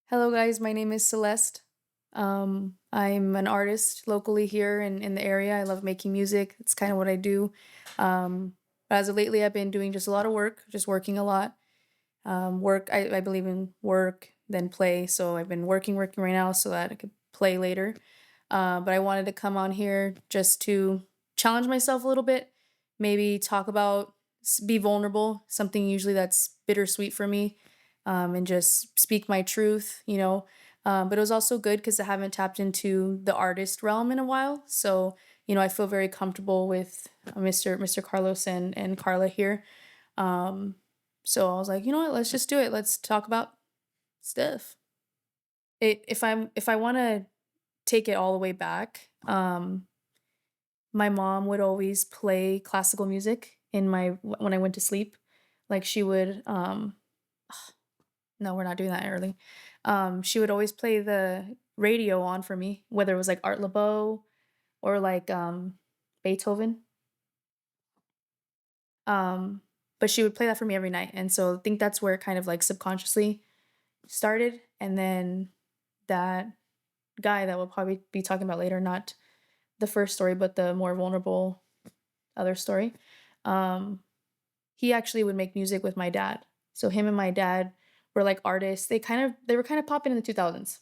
Hello, guys. My name is Celeste. I'm an artist locally here in the area. I love making music. It's kind of what I do. But as of lately, I've been doing just a lot of work, just working a lot. I believe in work, then play. So I've been working right now so that I could play later. But I wanted to come on here just to challenge myself a little bit, maybe talk about, be vulnerable, something usually that's bittersweet for me, and just speak my truth. But it was also good because I haven't tapped into the artist realm in a while. So, I feel very comfortable with Mr. Carlos and Carla here. Um, so I was like, you know what, let's just do it. Let's talk about stuff. If I want to take it all the way back, my mom would always play classical music in my when I went to sleep. Like she would no, we're not doing that early. She would always play the radio on for me, whether it was like Art Laboe or like Beethoven. Um, but she would play that for me every night. And so I think that's where it kind of like subconsciously started. And then that guy that we'll probably be talking about later, not the first story, but the more vulnerable other story. Um, he actually would make music with my dad. So him and my dad were like artists. They were kind of popping in the 2000s.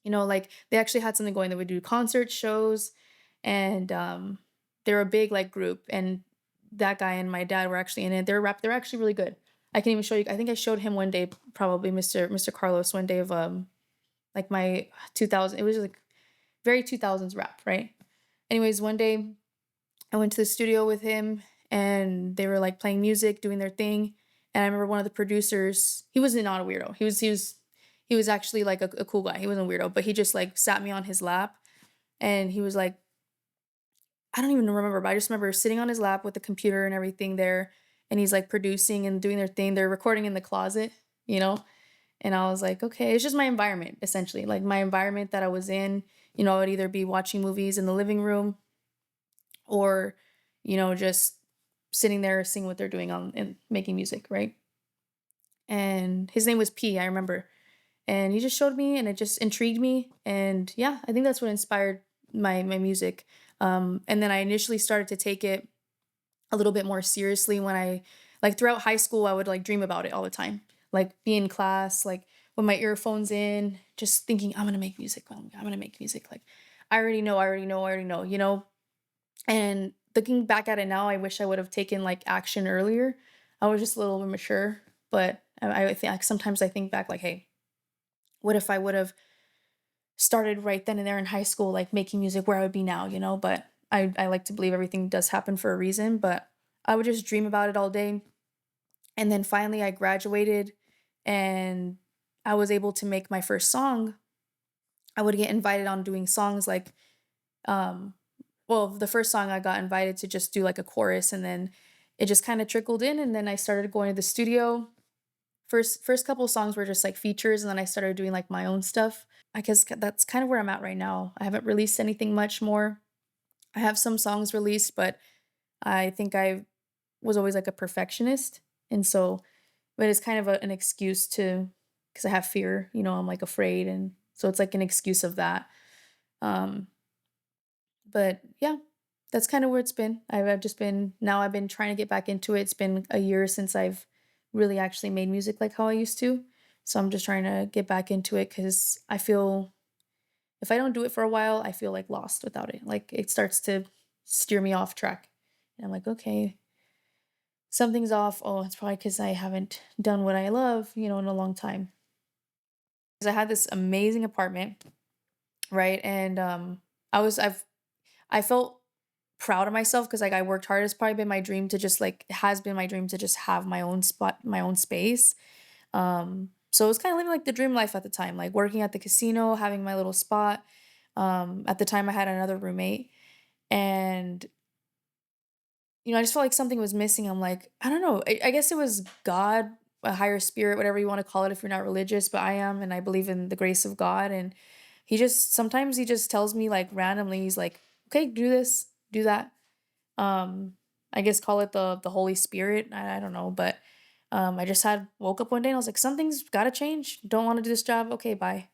Like they actually had something going. They would do concert shows, and they were a big like group. And that guy and my dad were actually in it. They're actually really good. I can even show you. I think I showed him one day, probably Mr. Carlos one day of like my 2000. It was like very 2000s rap, right? Anyways, one day I went to the studio with him and they were like playing music, doing their thing. And I remember one of the producers, he was not a weirdo. He was actually like a cool guy. He wasn't a weirdo, but he just like sat me on his lap and he was like, I don't even remember, but I just remember sitting on his lap with the computer and everything there. And he's like producing and doing their thing. They're recording in the closet, you know? And I was like, okay, it's just my environment, essentially. Like my environment that I was in, I would either be watching movies in the living room or, just sitting there seeing what they're doing on and making music, right? And his name was P, I remember. And he just showed me and it just intrigued me. And yeah, I think that's what inspired my music. And then I initially started to take it a little bit more seriously when I like throughout high school I would like dream about it all the time. Like be in class, like with my earphones in, just thinking I'm gonna make music. I'm gonna make music. Like I already know. And looking back at it now, I wish I would have taken like action earlier. I was just a little immature, but I think like, sometimes I think back like, hey, what if I would have started right then and there in high school, like making music where I would be now? But I like to believe everything does happen for a reason, but I would just dream about it all day. And then finally I graduated and I was able to make my first song. I would get invited on doing songs like um well, the first song I got invited to just do like a chorus and then it just kind of trickled in and then I started going to the studio. First couple of songs were just like features and then I started doing like my own stuff. I guess that's kind of where I'm at right now. I haven't released anything much more. I have some songs released, but I think I was always like a perfectionist. And so, but it's kind of an excuse to, because I have fear, I'm like afraid. And so it's like an excuse of that. Um, but yeah, that's kind of where it's been. I've been trying to get back into it. It's been a year since I've really actually made music like how I used to. So I'm just trying to get back into it because I feel if I don't do it for a while, I feel like lost without it. Like it starts to steer me off track. And I'm like, okay, something's off. Oh, it's probably because I haven't done what I love, in a long time. Because I had this amazing apartment, right? And I felt proud of myself because like I worked hard. It's probably been my dream to just like it has been my dream to just have my own spot, my own space. So it was kind of living like the dream life at the time, like working at the casino, having my little spot. At the time I had another roommate and I just felt like something was missing. I'm like, I don't know. I guess it was God, a higher spirit, whatever you want to call it if you're not religious, but I am and I believe in the grace of God and he just tells me like randomly, he's like, "Okay, do this, do that." Um I guess call it the Holy Spirit. I don't know, but I just had woke up one day and I was like, something's got to change. Don't want to do this job. Okay, bye.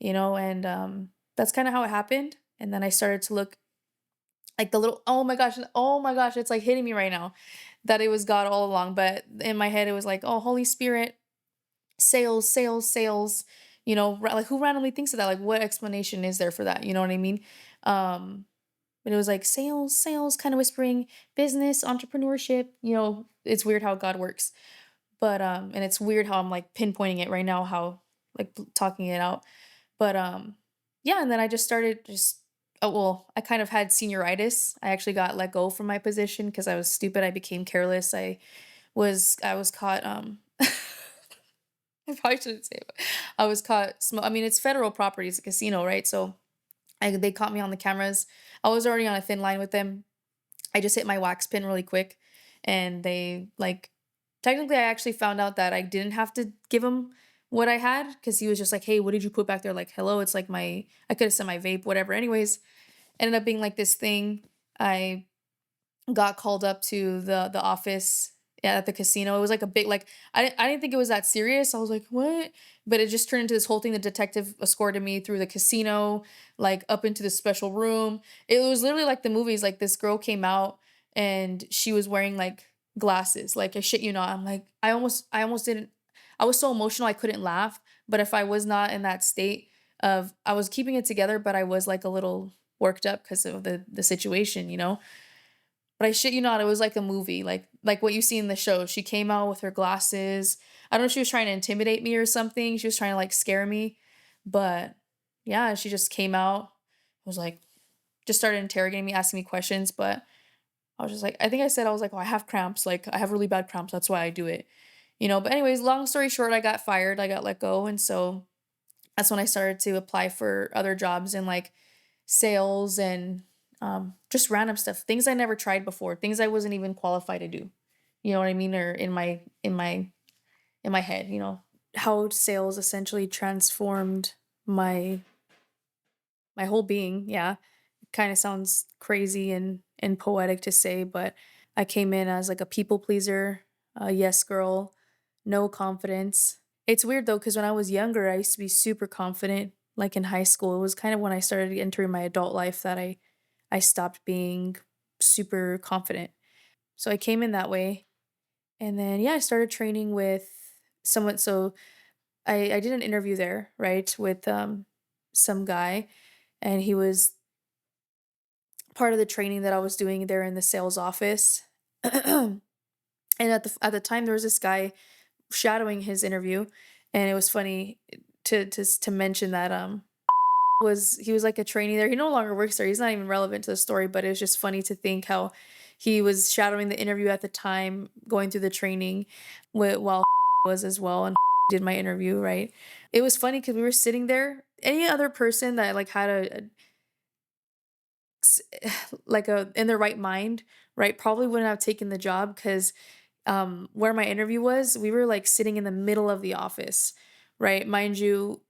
And that's kind of how it happened. And then I started to look like the little, oh my gosh, it's like hitting me right now that it was God all along. But in my head, it was like, oh, Holy Spirit, sales, sales, sales. Like who randomly thinks of that? Like, what explanation is there for that? You know what I mean? Um, but it was like sales, sales, kind of whispering business, entrepreneurship. It's weird how God works. But and it's weird how I'm like pinpointing it right now, how like talking it out. But yeah, and then I just started just oh well, I kind of had senioritis. I actually got let go from my position because I was stupid. I became careless. I was caught I probably shouldn't say it. But I was caught I mean, it's federal property, it's a casino, right? So they caught me on the cameras. I was already on a thin line with them. I just hit my wax pin really quick and they like technically I actually found out that I didn't have to give him what I had because he was just like, "Hey, what did you put back there?" Like, "Hello, it's like my I could have said my vape, whatever." Anyways, ended up being like this thing. I got called up to the office, yeah, at the casino. It was like a big like I didn't think it was that serious. I was like, "What?" But it just turned into this whole thing. The detective escorted me through the casino, like up into the special room. It was literally like the movies. Like this girl came out and she was wearing like glasses. Like I shit you not. I'm like I almost didn't. I was so emotional I couldn't laugh. But if I was not in that state of I was keeping it together, but I was like a little worked up because of the situation. But I shit you not, it was like a movie, like what you see in the show. She came out with her glasses. I don't know if she was trying to intimidate me or something. She was trying to like scare me. But yeah, she just came out, was like, just started interrogating me, asking me questions. But I was just like, I think I said, I was like, oh, I have cramps. Like, I have really bad cramps. That's why I do it. But anyways, long story short, I got fired. I got let go. And so that's when I started to apply for other jobs in like sales and just random stuff, things I never tried before, things I wasn't even qualified to do. You know what I mean? Or in my head, how sales essentially transformed my my whole being. Yeah, kind of sounds crazy and poetic to say, but I came in as like a people pleaser, a yes girl, no confidence. It's weird though, because when I was younger, I used to be super confident. Like in high school, it was kind of when I started entering my adult life that I stopped being super confident. So I came in that way, and then yeah, I started training with someone. So I did an interview there, right, with some guy, and he was part of the training that I was doing there in the sales office. And at the time there was this guy shadowing his interview, and it was funny to mention that he was like a trainee there. He no longer works there. He's not even relevant to the story, but it was just funny to think how he was shadowing the interview at the time, going through the training while was as well and did my interview, right? It was funny because we were sitting there. Any other person that like had s- like a in their right mind, right, probably wouldn't have taken the job because where my interview was, we were like sitting in the middle of the office, right? Mind you,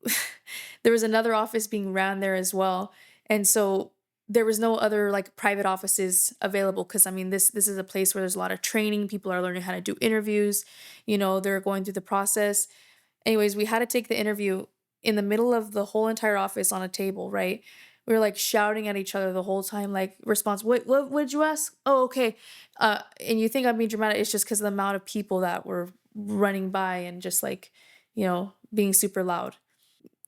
there was another office being ran there as well. And so there was no other like private offices available because I mean this is a place where there's a lot of training, people are learning how to do interviews, they're going through the process. Anyways, we had to take the interview in the middle of the whole entire office on a table, right? We were like shouting at each other the whole time, like response, what did you ask? Oh, okay. And you think I'm being dramatic, it's just because of the amount of people that were running by and just like, being super loud.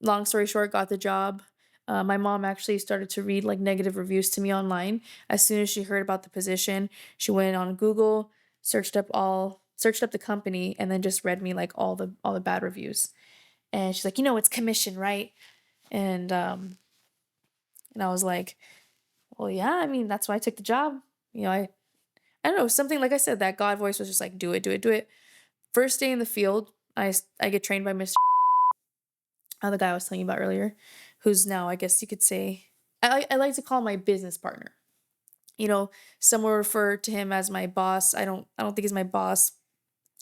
Long story short, got the job. My mom actually started to read like negative reviews to me online. As soon as she heard about the position, she went on Google, searched up the company, and then just read me like all the bad reviews. And she's like, it's commission, right? And and I was like, well, yeah, I mean, that's why I took the job. I don't know, something like I said, that God voice was just like, do it, do it, do it. First day in the field, I get trained by Mr. The guy I was telling you about earlier, who's now, I guess you could say, I like to call him my business partner. Some will refer to him as my boss. I don't think he's my boss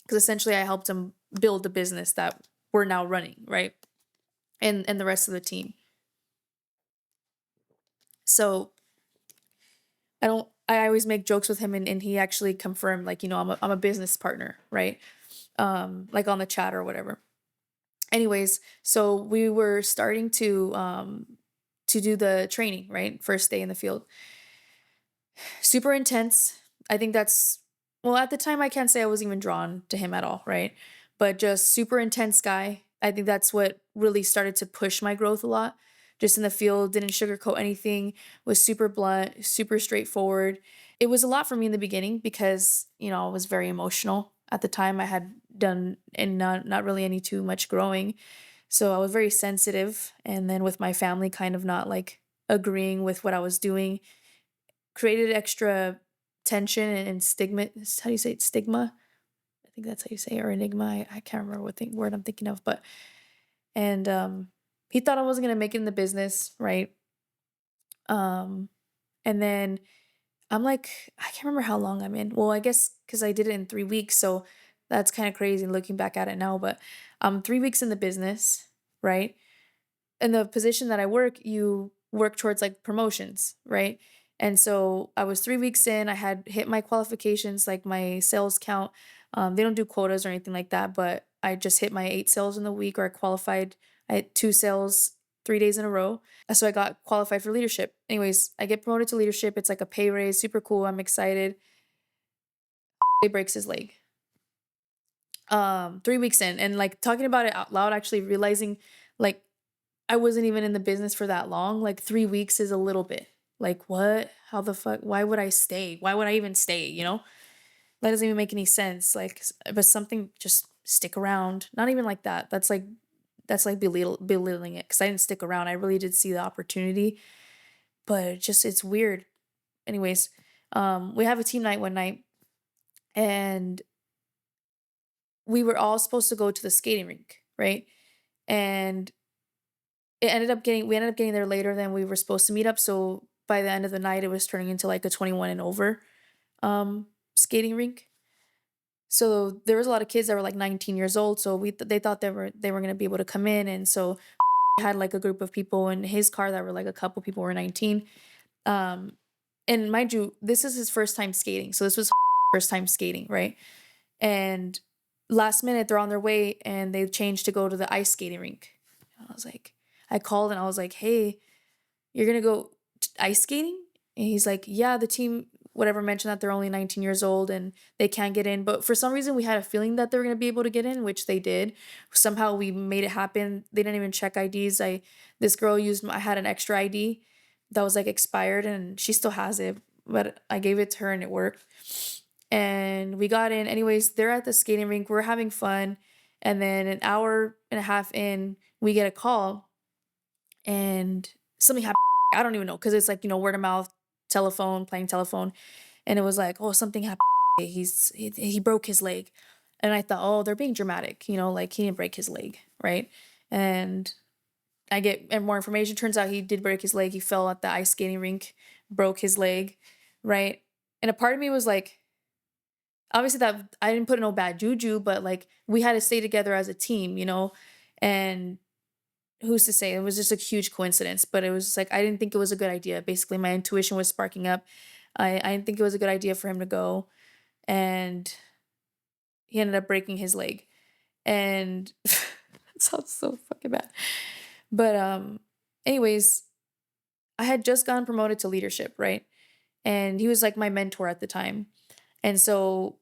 because essentially I helped him build the business that we're now running, right? And the rest of the team. So I always make jokes with him and he actually confirmed like, I'm a business partner, right? like on the chat or whatever. Anyways, so we were starting to do the training, right? First day in the field. Super intense. I think that's, well, at the time I can't say I was even drawn to him at all, right? But just super intense guy. I think that's what really started to push my growth a lot. Just in the field, didn't sugarcoat anything, was super blunt, super straightforward. It was a lot for me in the beginning because, I was very emotional. At the time I had done and not really any too much growing. So I was very sensitive, and then with my family kind of not like agreeing with what I was doing, created extra tension and stigma. How do you say it? Stigma? I think that's how you say it, or enigma. I can't remember what word I'm thinking of, but and he thought I wasn't gonna make it in the business, right? Um, and then I'm like, I can't remember how long I'm in. Well, I guess because I did it in 3 weeks, so that's kind of crazy looking back at it now. But I'm 3 weeks in the business, right? In the position that I work, you work towards like promotions, right? And so I was 3 weeks in, I had hit my qualifications, like my sales count. They don't do quotas or anything like that, but I just hit my 8 sales in the week, or I qualified. I had 2 sales 3 days in a row. So I got qualified for leadership. Anyways, I get promoted to leadership. It's like a pay raise, super cool. I'm excited. He breaks his leg. 3 weeks in, and like talking about it out loud, actually realizing like I wasn't even in the business for that long. Like 3 weeks is a little bit. Like what? How the fuck? Why would I stay? Why would I even stay? That doesn't even make any sense. Like, but something just stick around. Not even like that. That's like belittling it because I didn't stick around. I really did see the opportunity, but it's weird. Anyways, we have a team night one night, and we were all supposed to go to the skating rink, right? And we ended up getting there later than we were supposed to meet up. So by the end of the night, it was turning into like a 21 and over skating rink. So there was a lot of kids that were like 19 years old. So they thought they were gonna be able to come in, and so had like a group of people in his car that were like a couple people were 19. Um, and mind you, this is his first time skating. So this was first time skating, right? And last minute, they're on their way and they changed to go to the ice skating rink. And I was like, I called and I was like, hey, you're gonna go ice skating? And he's like, yeah, the team, whatever, mentioned that they're only 19 years old and they can't get in. But for some reason, we had a feeling that they were gonna be able to get in, which they did. Somehow we made it happen. They didn't even check IDs. This girl I had an extra ID that was like expired, and she still has it, but I gave it to her and it worked. And we got in. Anyways, they're at the skating rink. We're having fun. And then an hour and a half in, we get a call and something happened. I don't even know because it's like, word of mouth, telephone, playing telephone. And it was like, oh, something happened. He broke his leg. And I thought, oh, they're being dramatic, like he didn't break his leg, right? And I get more information. Turns out he did break his leg. He fell at the ice skating rink, broke his leg, right? And a part of me was like, obviously that I didn't put no bad juju, but like we had to stay together as a team, and who's to say? It was just a huge coincidence, but it was like I didn't think it was a good idea. Basically, my intuition was sparking up. I didn't think it was a good idea for him to go, and he ended up breaking his leg. And it sounds so fucking bad. But anyways, I had just gotten promoted to leadership, right? And he was like my mentor at the time. And so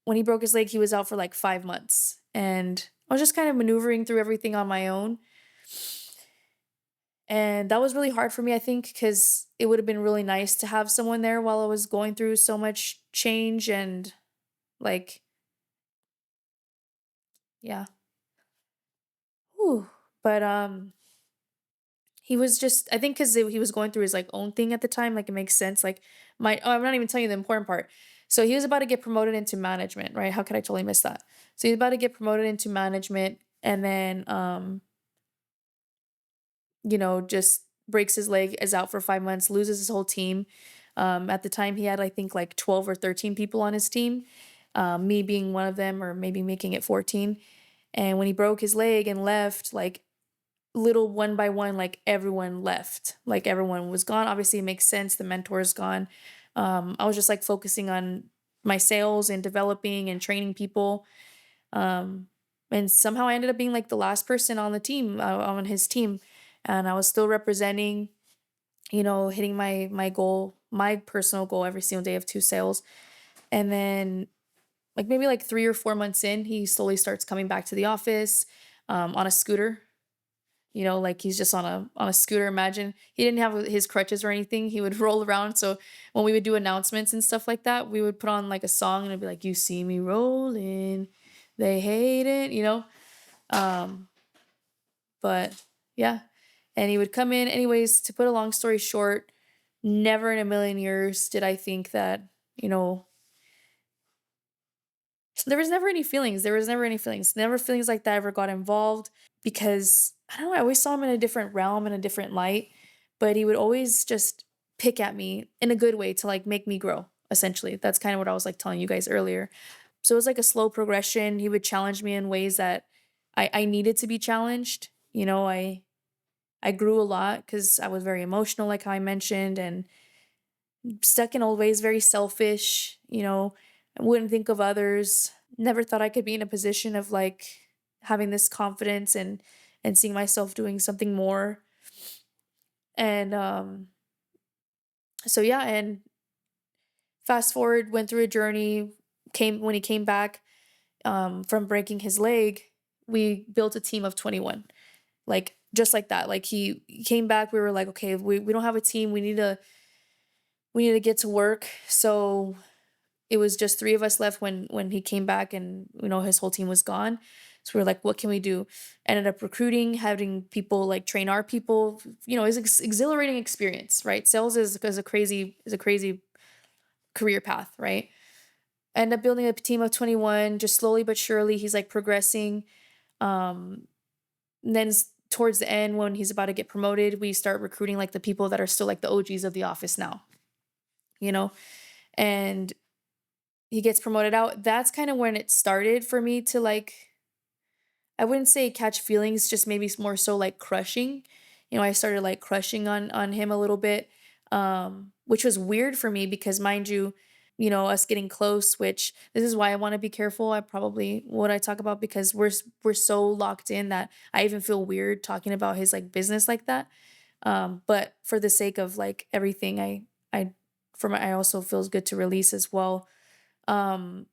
when he broke his leg, he was out for like 5 months. And I was just kind of maneuvering through everything on my own. And that was really hard for me, I think, because it would have been really nice to have someone there while I was going through so much change and like, yeah. Whew. But he was just, I think because he was going through his like own thing at the time, like it makes sense. Like I'm not even telling you the important part. So he was about to get promoted into management, right? How could I totally miss that? So he's about to get promoted into management, and then just breaks his leg, is out for 5 months, loses his whole team. At the time, he had, I think, like 12 or 13 people on his team, me being one of them, or maybe making it 14. And when he broke his leg and left, like little one by one, like everyone left, like everyone was gone. Obviously, it makes sense. The mentor's gone. I was just like focusing on my sales and developing and training people. Um, and somehow I ended up being like the last person on the team, on his team, and I was still representing, hitting my goal, my personal goal every single day of 2 sales. And then like maybe like 3 or 4 months in, he slowly starts coming back to the office on a scooter. Like he's just on a scooter. Imagine he didn't have his crutches or anything. He would roll around. So when we would do announcements and stuff like that, we would put on like a song and it'd be like, "You see me rolling, they hate it." Um, but yeah, and he would come in anyways. To put a long story short, never in a million years did I think that you know there was never any feelings. There was never any feelings. Never feelings like that ever got involved because I don't know, I always saw him in a different realm, in a different light, but he would always just pick at me in a good way to like make me grow, essentially. That's kind of what I was like telling you guys earlier. So it was like a slow progression. He would challenge me in ways that I needed to be challenged. I grew a lot because I was very emotional, like how I mentioned, and stuck in old ways, very selfish, I wouldn't think of others. Never thought I could be in a position of like having this confidence and seeing myself doing something more. And so yeah, and fast forward, went through a journey, came when he came back from breaking his leg, we built a team of 21. Like just like that. Like he came back, we were like, okay, we don't have a team. We need to get to work. So it was just 3 of us left when he came back and his whole team was gone. So we were like, what can we do? Ended up recruiting, having people like train our people. It's exhilarating experience, right? Sales is a crazy career path, right? End up building a team of 21, just slowly but surely he's like progressing. Um and then towards the end when he's about to get promoted, we start recruiting like the people that are still like the OGs of the office now, you know? And he gets promoted out. That's kind of when it started for me to like, I wouldn't say catch feelings, just maybe more so like crushing. I started like crushing on him a little bit, which was weird for me because mind you, us getting close, which this is why I want to be careful. I probably what I talk about because we're so locked in that I even feel weird talking about his like business like that. But for the sake of like everything, I I also feels good to release as well. Um,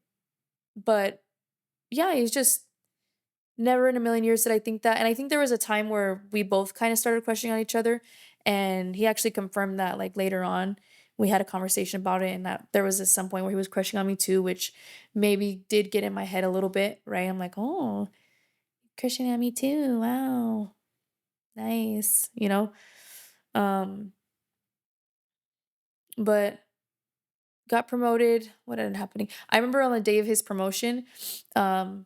but yeah, he's just never in a million years did I think that. And I think there was a time where we both kind of started questioning on each other. And he actually confirmed that like later on. We had a conversation about it, and that there was at some point where he was crushing on me too, which maybe did get in my head a little bit, right? I'm like, oh, crushing on me too. Wow. Nice. Um, but got promoted. What ended up happening? I remember on the day of his promotion,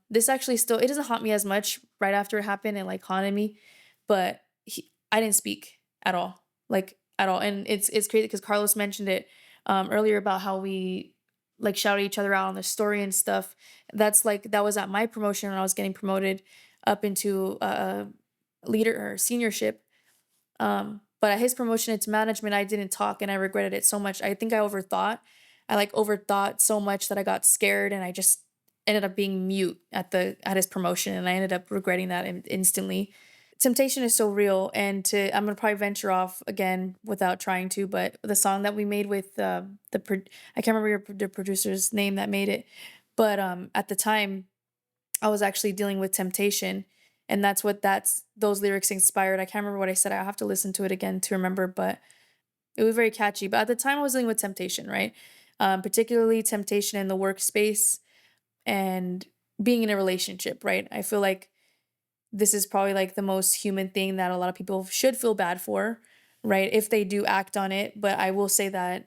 this actually still it doesn't haunt me as much right after it happened and like haunted me, but I didn't speak at all, like at all, and it's crazy because Carlos mentioned it earlier about how we like shouted each other out on the story and stuff. That's like that was at my promotion when I was getting promoted up into leader or seniorship, but at his promotion into management, I didn't talk and I regretted it so much. I think I overthought. I like overthought so much that I got scared and I just ended up being mute at his promotion and I ended up regretting that instantly. Temptation is so real and to I'm gonna probably venture off again without trying to, but the song that we made with I can't remember the producer's name that made it, but at the time I was actually dealing with temptation, and that's those lyrics inspired. I can't remember what I said. I have to listen to it again to remember, but it was very catchy. But at the time, I was dealing with temptation, right? Particularly temptation in the workspace and being in a relationship, right? I feel like this is probably like the most human thing that a lot of people should feel bad for, right? If they do act on it. But I will say that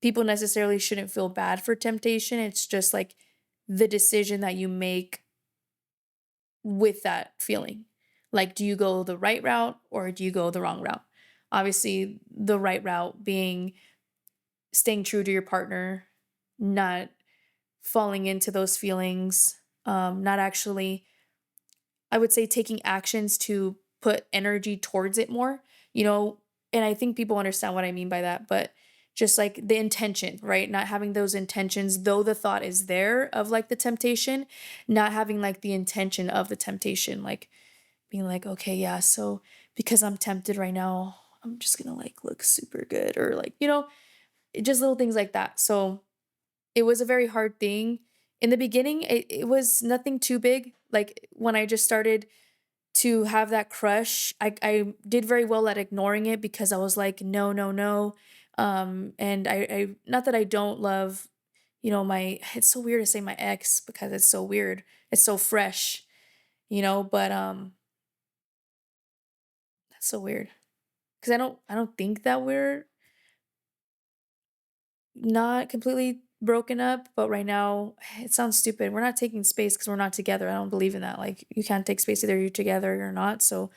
people necessarily shouldn't feel bad for temptation. It's just like the decision that you make with that feeling. Like, do you go the right route or do you go the wrong route? Obviously, the right route being staying true to your partner, not falling into those feelings, not actually, I would say, taking actions to put energy towards it more, you know. And I think people understand what I mean by that. But just like the intention, right? Not having those intentions, though the thought is there of like the temptation, not having like the intention of the temptation, like being like, okay, yeah, so because I'm tempted right now, I'm just gonna like look super good, or like, just little things like that. So it was a very hard thing. In the beginning, it was nothing too big. Like when I just started to have that crush, I did very well at ignoring it because I was like, no, no, no. And I not that I don't love, my it's so weird to say my ex because it's so weird. It's so fresh, but that's so weird. Because I don't think that we're not completely broken up, but right now it sounds stupid. We're not taking space because we're not together. I don't believe in that. Like you can't take space, either you're together or you're not. So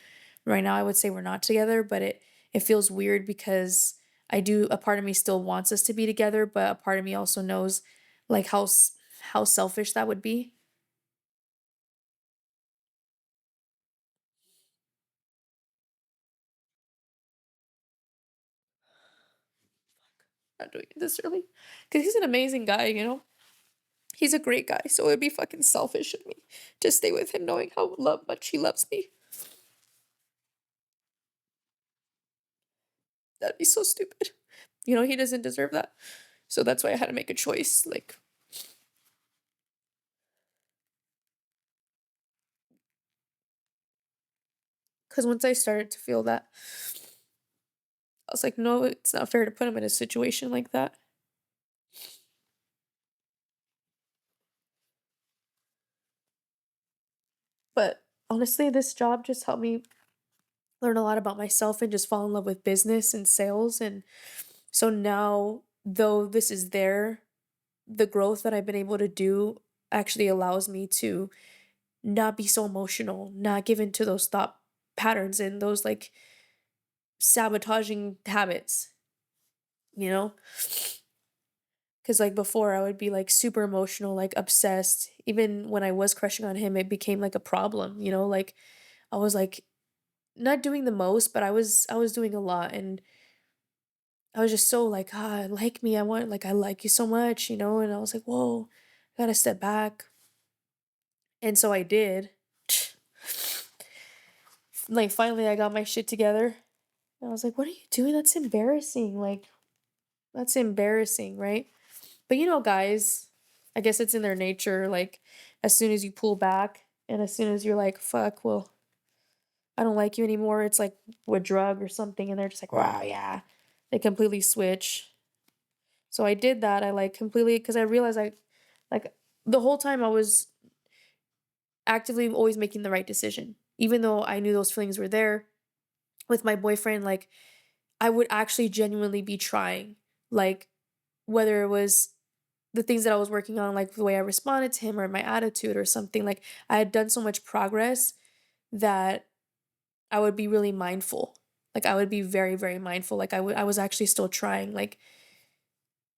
right now I would say we're not together, but it feels weird because a part of me still wants us to be together, but a part of me also knows like how selfish that would be. Not doing it this early. Cause he's an amazing guy. He's a great guy. So it'd be fucking selfish of me to stay with him knowing how much he loves me. That'd be so stupid. He doesn't deserve that. So that's why I had to make a choice. Like, because once I started to feel that, I was like, no, it's not fair to put him in a situation like that. But honestly, this job just helped me learn a lot about myself and just fall in love with business and sales. And so now, though this is there, the growth that I've been able to do actually allows me to not be so emotional, not give into those thought patterns and those like sabotaging habits, you know? Because like before, I would be like super emotional, like obsessed. Even when I was crushing on him, it became like a problem, like I was like not doing the most, but I was doing a lot. And I was just so like, like me. I like you so much, and I was like, whoa, I gotta step back. And so I did. Like finally I got my shit together. And I was like, what are you doing? That's embarrassing. Like, that's embarrassing, right? But guys, I guess it's in their nature. Like, as soon as you pull back and as soon as you're like, fuck, well, I don't like you anymore, it's like a drug or something. And they're just like, wow, yeah. They completely switch. So I did that. I like completely, because I realized like, the whole time I was actively always making the right decision. Even though I knew those feelings were there with my boyfriend, like, I would actually genuinely be trying. Like, whether it was the things that I was working on, like the way I responded to him or my attitude or something, like I had done so much progress that I would be really mindful. Like I would be very, very mindful. Like I was actually still trying. Like,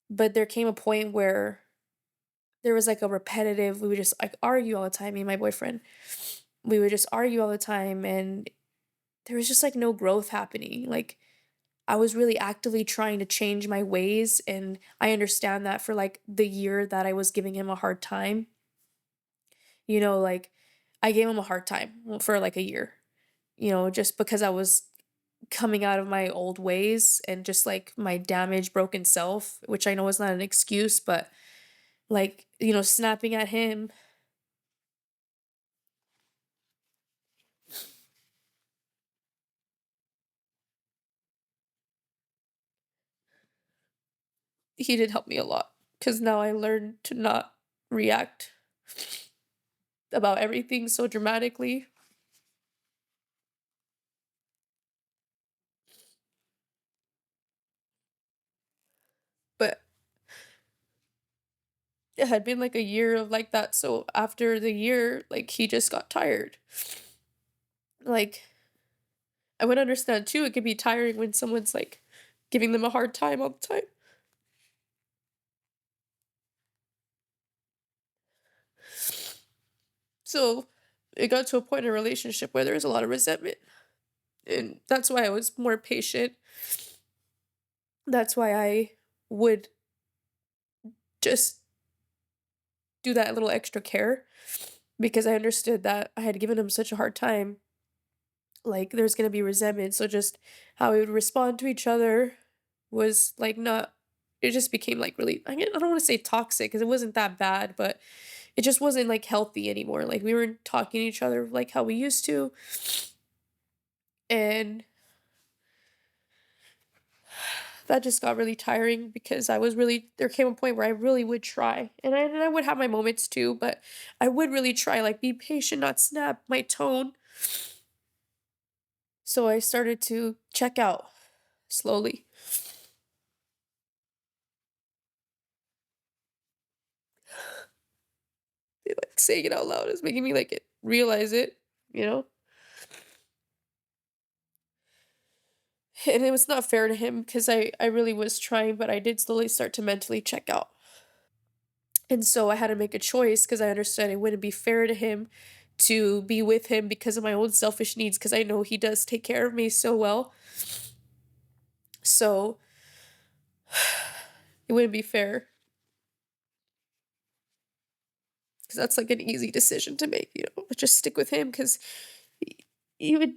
but there came a point where there was like a repetitive, we would just like argue all the time, me and my boyfriend. We would just argue all the time and there was just like no growth happening. Like I was really actively trying to change my ways and I understand that for like the year that I was giving him a hard time. Like I gave him a hard time for like a year, just because I was coming out of my old ways and just like my damaged, broken self, which I know is not an excuse, but like, snapping at him, he did help me a lot because now I learned to not react about everything so dramatically. But it had been like a year of like that. So after the year, like he just got tired. Like I would understand too, it could be tiring when someone's like giving them a hard time all the time. So it got to a point in a relationship where there was a lot of resentment. And that's why I was more patient. That's why I would just do that little extra care because I understood that I had given him such a hard time. Like there's gonna be resentment. So just how we would respond to each other was like not it just became like really I don't want to say toxic because it wasn't that bad, but it just wasn't like healthy anymore. Like we weren't talking to each other like how we used to. And that just got really tiring because I was really there came a point where I really would try. And I would have my moments too, but I would really try like be patient, not snap my tone. So I started to check out slowly. Like saying it out loud is making me like realize it, you know? And it was not fair to him because I really was trying, but I did slowly start to mentally check out. And so I had to make a choice because I understood it wouldn't be fair to him to be with him because of my own selfish needs because I know he does take care of me so well. So it wouldn't be fair because that's like an easy decision to make, just stick with him because he would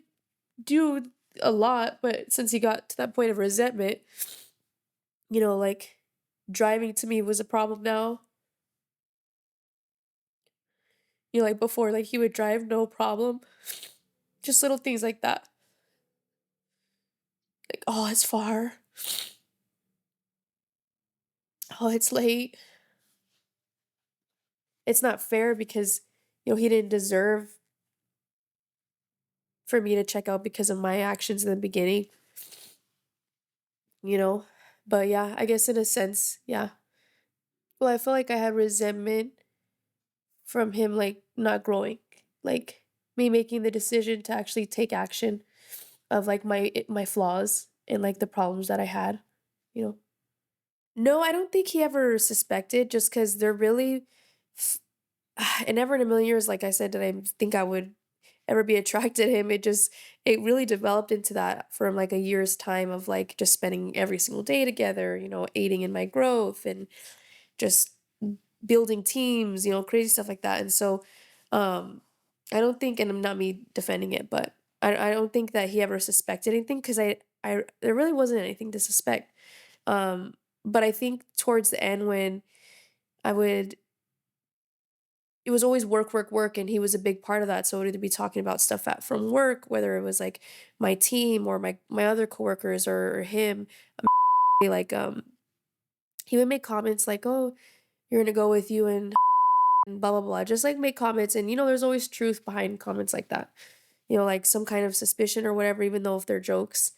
do a lot, but since he got to that point of resentment, like driving to me was a problem now. Like before, like he would drive no problem. Just little things like that. Like, oh, it's far. Oh, it's late. It's not fair because, he didn't deserve for me to check out because of my actions in the beginning, you know? But yeah, I guess in a sense, yeah. Well, I feel like I had resentment from him, like, not growing. Like, me making the decision to actually take action of, like, my flaws and, like, the problems that I had, you know? No, I don't think he ever suspected just because 'cause they're really f and never in a million years, like I said, did I think I would ever be attracted to him. It really developed into that from, like, a year's time of, like, just spending every single day together, aiding in my growth and just building teams, crazy stuff like that, and so, um, I don't think and I'm not me defending it, but I don't think that he ever suspected anything because I there really wasn't anything to suspect. Um, but I think towards the end when I would it was always work, work, work, and he was a big part of that. So to be talking about stuff at from work, whether it was like my team or my other coworkers or him, like he would make comments like, "Oh, you're gonna go with you and blah blah blah," just like make comments, and there's always truth behind comments like that. Like some kind of suspicion or whatever, even though if they're jokes.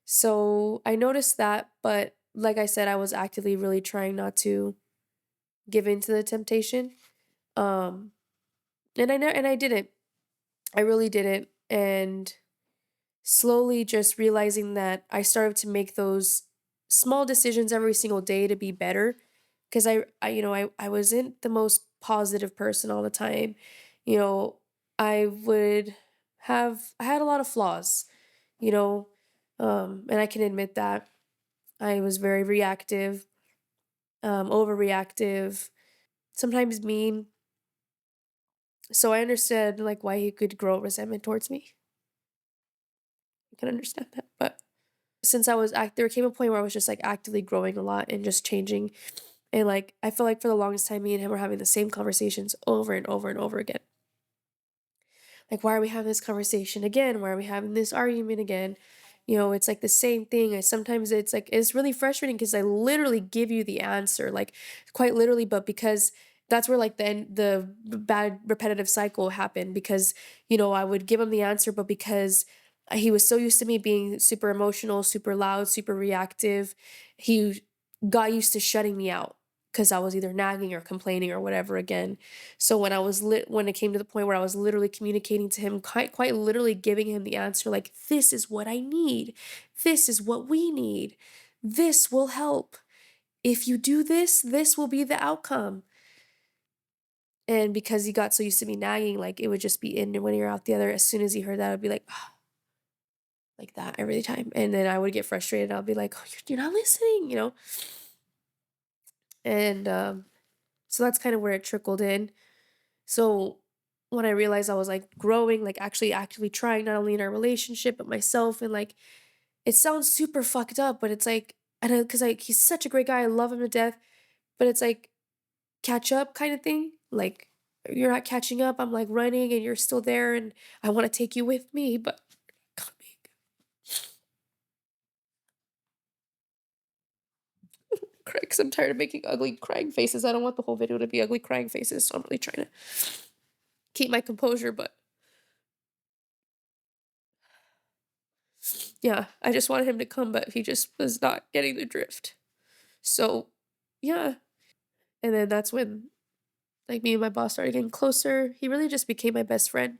So I noticed that, but like I said, I was actively really trying not to give in to the temptation. Um, and I didn't. I really didn't. And slowly just realizing that I started to make those small decisions every single day to be better. Because I wasn't the most positive person all the time. You know, I would I had a lot of flaws, you know, and I can admit that I was very reactive, overreactive, sometimes mean. So I understood like why he could grow resentment towards me. I can understand that. But since there came a point where I was just like actively growing a lot and just changing. And like I feel like for the longest time me and him were having the same conversations over and over and over again. Like, why are we having this conversation again? Why are we having this argument again? It's like the same thing. Sometimes it's like it's really frustrating because I literally give you the answer, like quite literally, but because that's where like the bad repetitive cycle happened because I would give him the answer, but because he was so used to me being super emotional, super loud, super reactive, he got used to shutting me out because I was either nagging or complaining or whatever again. So when it came to the point where I was literally communicating to him, quite literally giving him the answer, like, this is what I need. This is what we need. This will help. If you do this, this will be the outcome. And because he got so used to me nagging, like it would just be in one ear out the other. As soon as he heard that, I would be like, "Ah," like that every time. And then I would get frustrated. I'll be like, oh, you're not listening, And so that's kind of where it trickled in. So when I realized I was like growing, like actually actively trying not only in our relationship but myself, and like it sounds super fucked up, but it's like, and because like he's such a great guy, I love him to death, but it's like catch up kind of thing. Like you're not catching up. I'm like running and you're still there, and I want to take you with me, but coming. Cry because I'm tired of making ugly crying faces. I don't want the whole video to be ugly crying faces, so I'm really trying to keep my composure. But yeah, I just wanted him to come, but he just was not getting the drift. So yeah, and then that's when like me and my boss started getting closer. He really just became my best friend.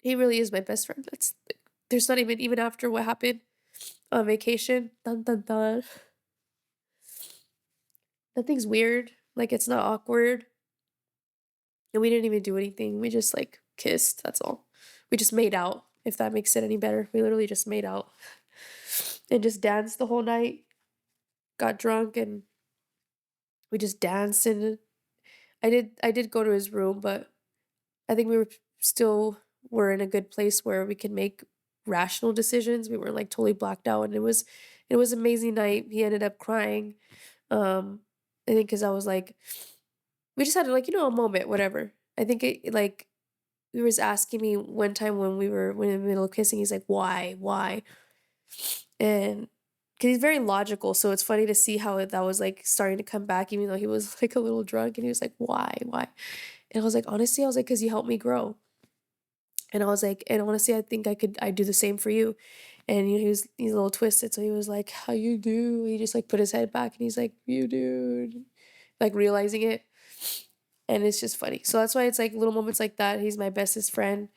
He really is my best friend. That's there's not even after what happened on vacation. Dun dun dun. Nothing's weird. Like it's not awkward. And we didn't even do anything. We just like kissed. That's all. We just made out, if that makes it any better. We literally just made out and just danced the whole night. Got drunk and we just danced, and I did go to his room, but I think we were in a good place where we can make rational decisions. We weren't like totally blacked out, and it was an amazing night. He ended up crying. I think because I was like, we just had like, a moment, whatever. I think like he was asking me one time when in the middle of kissing, he's like, why? And because he's very logical, so it's funny to see how that was like starting to come back, even though he was like a little drunk, and he was like, why? And I was like, honestly, I was like, because you helped me grow. And I was like, and honestly, I think I'd do the same for you. And he's a little twisted, so he was like, how you do? He just like put his head back and he's like, you do, like realizing it. And it's just funny. So that's why it's like little moments like that. He's my bestest friend.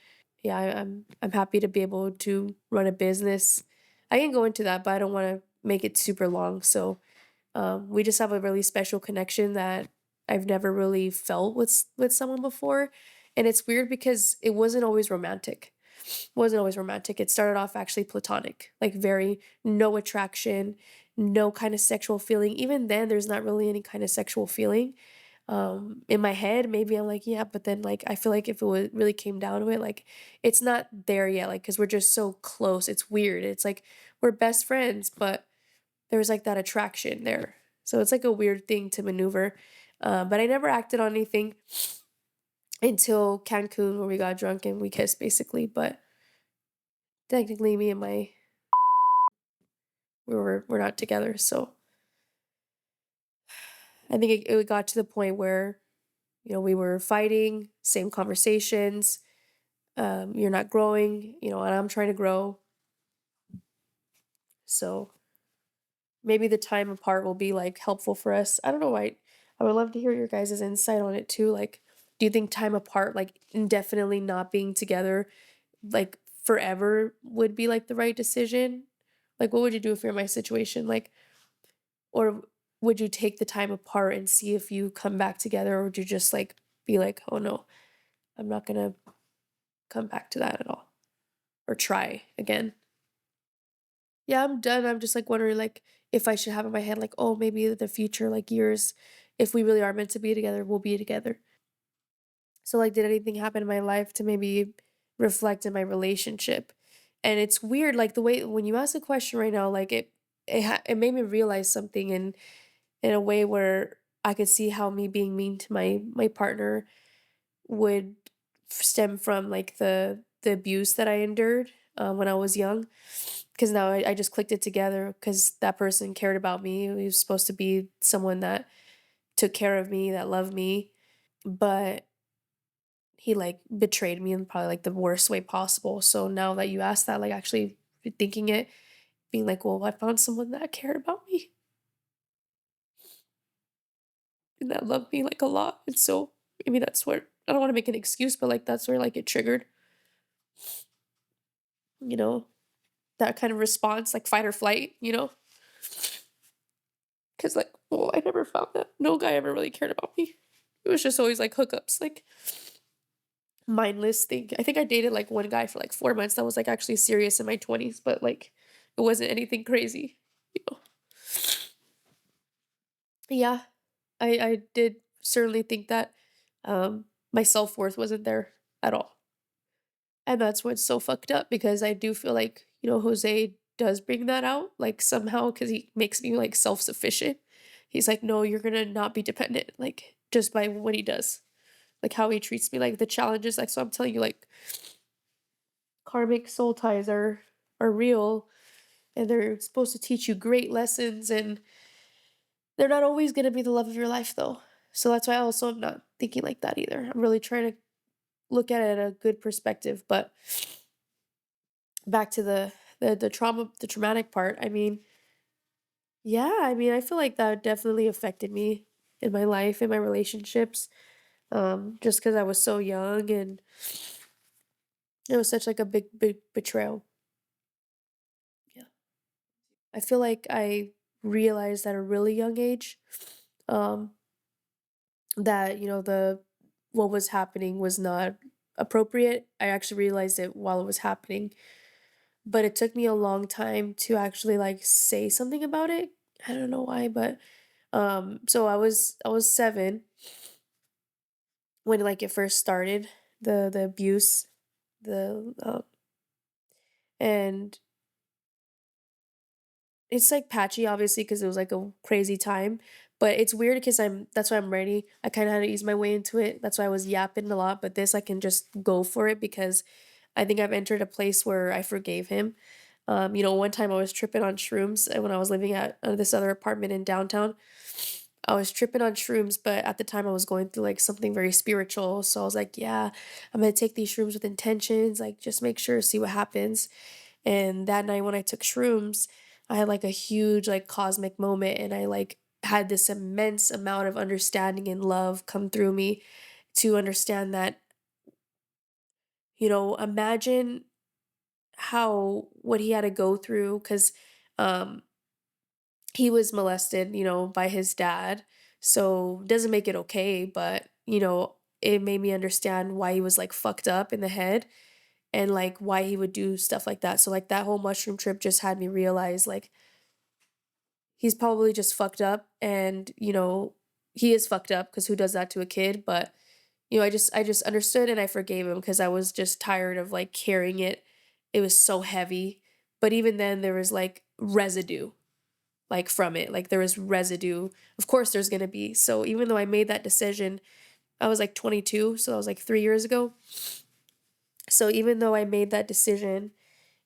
Yeah, I'm happy to be able to run a business. I can go into that, but I don't want to make it super long. So we just have a really special connection that I've never really felt with someone before. And it's weird because it wasn't always romantic. It wasn't always romantic. It started off actually platonic, like very no attraction, no kind of sexual feeling. Even then, there's not really any kind of sexual feeling. In my head, maybe I'm like, yeah, but then like I feel like if it was really came down to it, like it's not there yet, like because we're just so close. It's weird. It's like we're best friends, but there's like that attraction there. So it's like a weird thing to maneuver. But I never acted on anything until Cancun, where we got drunk and we kissed basically. But technically, me and my we're not together. So I think it got to the point where we were fighting, same conversations. You're not growing, and I'm trying to grow. So maybe the time apart will be like helpful for us. I don't know. I would love to hear your guys' insight on it too. Like, do you think time apart, like indefinitely not being together, like forever would be like the right decision? Like, what would you do if you're in my situation? Like, or would you take the time apart and see if you come back together, or would you just like be like, oh no, I'm not gonna come back to that at all, or try again? Yeah, I'm done. I'm just like wondering like if I should have in my head like, oh, maybe in the future, like years, if we really are meant to be together, we'll be together. So like did anything happen in my life to maybe reflect in my relationship? And it's weird, like the way when you ask a question right now, like it made me realize something in a way where I could see how me being mean to my partner would stem from like the abuse that I endured when I was young. Because now I just clicked it together because that person cared about me. He was supposed to be someone that took care of me, that loved me, but he like betrayed me in probably like the worst way possible. So now that you asked that, like actually thinking it, being like, well, I found someone that cared about me and that loved me like a lot. And so maybe that's where I don't want to make an excuse, but like that's where like it triggered, you know, that kind of response, like fight or flight, because like, well, I never found that. No guy ever really cared about me. It was just always like hookups, like mindless thing. I think I dated like one guy for like 4 months that was like actually serious in my 20s, but like it wasn't anything crazy, you know. Yeah, I did certainly think that my self-worth wasn't there at all. And that's what's so fucked up because I do feel like, Jose does bring that out, like somehow because he makes me like self-sufficient. He's like, no, you're gonna not be dependent, like just by what he does, like how he treats me, like the challenges. Like, so I'm telling you, like karmic soul ties are real and they're supposed to teach you great lessons, and they're not always gonna be the love of your life though. So that's why I also am not thinking like that either. I'm really trying to look at it at a good perspective. But back to the trauma, the traumatic part. I mean, yeah, I mean, I feel like that definitely affected me in my life, in my relationships. Just because I was so young and it was such like a big betrayal. Yeah. I feel like I realized at a really young age, um, that, the what was happening was not appropriate. I actually realized it while it was happening, but it took me a long time to actually like say something about it. I don't know why, but so I was 7 when like it first started, the abuse, the and it's like patchy obviously because it was like a crazy time, but it's weird because that's why I'm ready. I kind of had to ease my way into it. That's why I was yapping a lot, but this I can just go for it because I think I've entered a place where I forgave him. One time I was tripping on shrooms when I was living at this other apartment in downtown. I was tripping on shrooms, but at the time I was going through like something very spiritual. So I was like, yeah, I'm gonna take these shrooms with intentions, like just make sure, see what happens. And that night when I took shrooms, I had like a huge like cosmic moment and I like had this immense amount of understanding and love come through me to understand that, imagine how what he had to go through because um he was molested, by his dad. So doesn't make it okay, but it made me understand why he was like fucked up in the head and like why he would do stuff like that. So like that whole mushroom trip just had me realize like he's probably just fucked up and he is fucked up because who does that to a kid? But I just understood and I forgave him because I was just tired of like carrying it. It was so heavy. But even then there was like residue like from it. Like there was residue. Of course there's going to be. So even though I made that decision, I was like 22, so that was like 3 years ago. So even though I made that decision,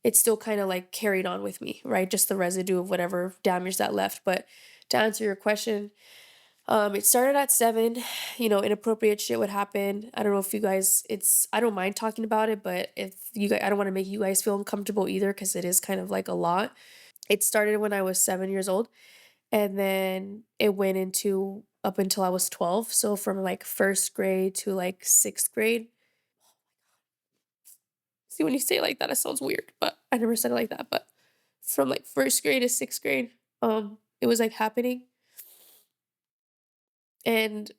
it still kind of like carried on with me, right? Just the residue of whatever damage that left. But to answer your question, it started at 7. Inappropriate shit would happen. I don't know if you guys, I don't mind talking about it, but if you guys, I don't want to make you guys feel uncomfortable either because it is kind of like a lot. It started when I was 7 years old. And then it went into up until I was 12. So from like first grade to like sixth grade. See, when you say it like that, it sounds weird, but I never said it like that. But from like first grade to sixth grade, it was like happening. And